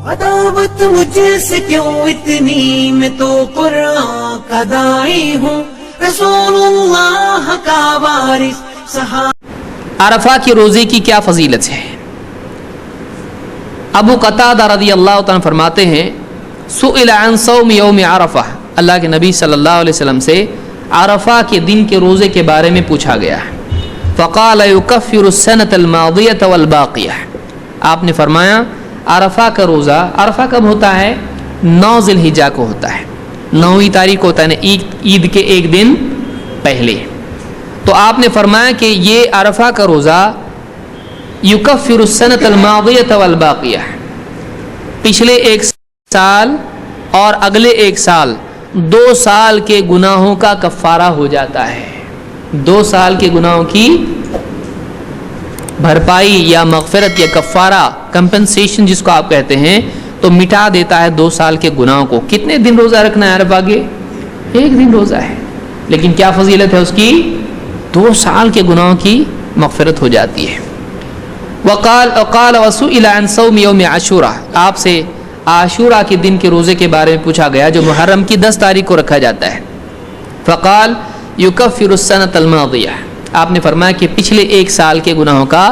अदावत मुझसे क्यों इतनी, मैं तो कुरान का दाई हूँ, रसूलुल्लाह का वारिस सहाबा। अरफा के रोज़े की क्या फजीलत है? अबू कतादा रज़ियल्लाहु तआला फरमाते हैं, सुइल अन सौम यौम अरफा, अल्लाह के नबी सल्लल्लाहु अलैहि वसल्लम से अरफा के दिन के रोज़े के बारे में पूछा गया। फ़क़ाल युकफ़िरु सनतल मादियत वल बाक़िया, आपने फरमाया अरफा का रोज़ा, अरफा कब होता है? 9 ज़िलहिज्जा को होता है, 9वीं तारीख को होता है ना, ईद के एक दिन पहले। तो आपने फरमाया कि ये अरफा का रोज़ा युकफ़िरु सनतल मादियत वल बाक़िया, पिछले एक साल और अगले एक साल 2 साल के गुनाहों का कफ़ारा हो जाता है। 2 साल के गुनाहों की भरपाई या मग़फ़िरत या कफ़ारा, कंपनसेशन जिसको आप कहते हैं, तो मिटा देता है 2 साल के गुनाहों को। कितने दिन रोज़ा रखना है अरफा के? 1 दिन रोज़ा है, लेकिन क्या फजीलत है उसकी? 2 साल के गुनाहों की मग़फ़िरत हो जाती है। वक़ाल वसुइल अन सौम यौम आशूरा, आपसे आशूरा के दिन के रोज़े के बारे में पूछा गया जो मुहर्रम की 10 तारीख को रखा जाता है। फ़क़ाल युकफ़िरु सनतल मादिया, आपने फरमाया कि पिछले 1 साल के गुनाहों का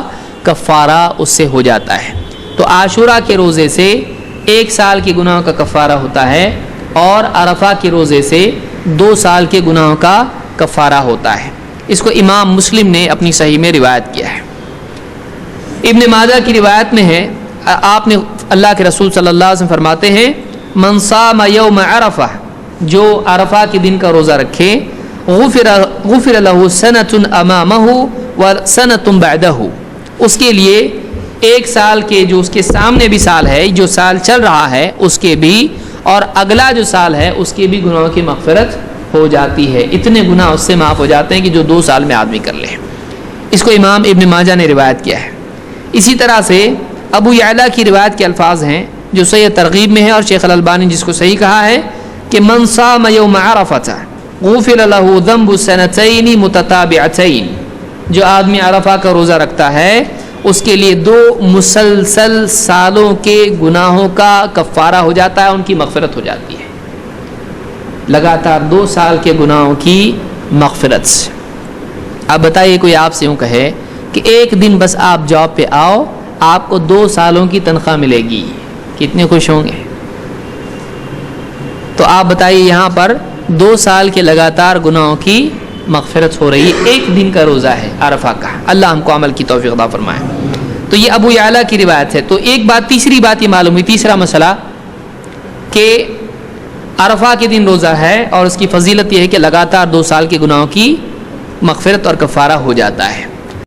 कफ़ारा उससे हो जाता है। तो आशूरा के रोज़े से 1 साल के गुनाहों का कफ़ारा होता है और अरफा के रोज़े से 2 साल के गुनाहों का कफ़ारा होता है। इसको इमाम मुस्लिम ने अपनी सही में रिवायत किया है। इब्न माजा की रिवायत में है, आपने अल्लाह के रसूल सल्लल्लाहु अलैहि वसल्लम फरमाते हैं, मन साम यौम अरफा, जो अरफा के दिन का रोज़ा रखे, गुफ़िर लहू सनतुन अमामहु व सनतुन बअदहु, उसके लिए 1 साल के जो उसके सामने भी साल है, जो साल चल रहा है उसके भी, और अगला जो साल है उसके भी गुनाहों की मग़फ़िरत हो जाती है। इतने गुनाह उससे माफ़ हो जाते हैं कि जो 2 साल में आदमी कर ले। इसको इमाम इब्न माजा ने रिवायत किया है। इसी तरह से अबू याला की रिवायत के अल्फाज हैं जो सही तरगीब में है, और शेख अल-अलबानी जिसको सही कहा है कि मन साम यौम अरफा गुफ़िर लहू ज़ंबु सनतैन मुतताबिअतैन, जो आदमी अरफा का रोज़ा रखता है उसके लिए 2 मुसलसल सालों के गुनाहों का कफ़ारा हो जाता है, उनकी मग़फ़िरत हो जाती है। लगातार 2 साल के गुनाहों की मग़फ़िरत। अब बताइए कोई आपसे यूँ कहे कि एक दिन बस आप जॉब पे आओ, आपको 2 सालों की तनख्वाह मिलेगी, कितने खुश होंगे? तो आप बताइए यहाँ पर 2 साल के लगातार गुनाहों की मग़फ़िरत हो रही है, 1 दिन का रोज़ा है अरफा का। अल्लाह हमको अमल की तौफ़ीक़ अता फ़रमाए। तो ये अबू याला की रिवायत है। तो एक बात, तीसरी बात ये मालूम हुई, तीसरा मसला कि अरफा के दिन रोज़ा है और उसकी फ़जीलत यह है कि लगातार 2 साल के गुनाहों की मग़फ़िरत और कफ़ारा हो जाता है।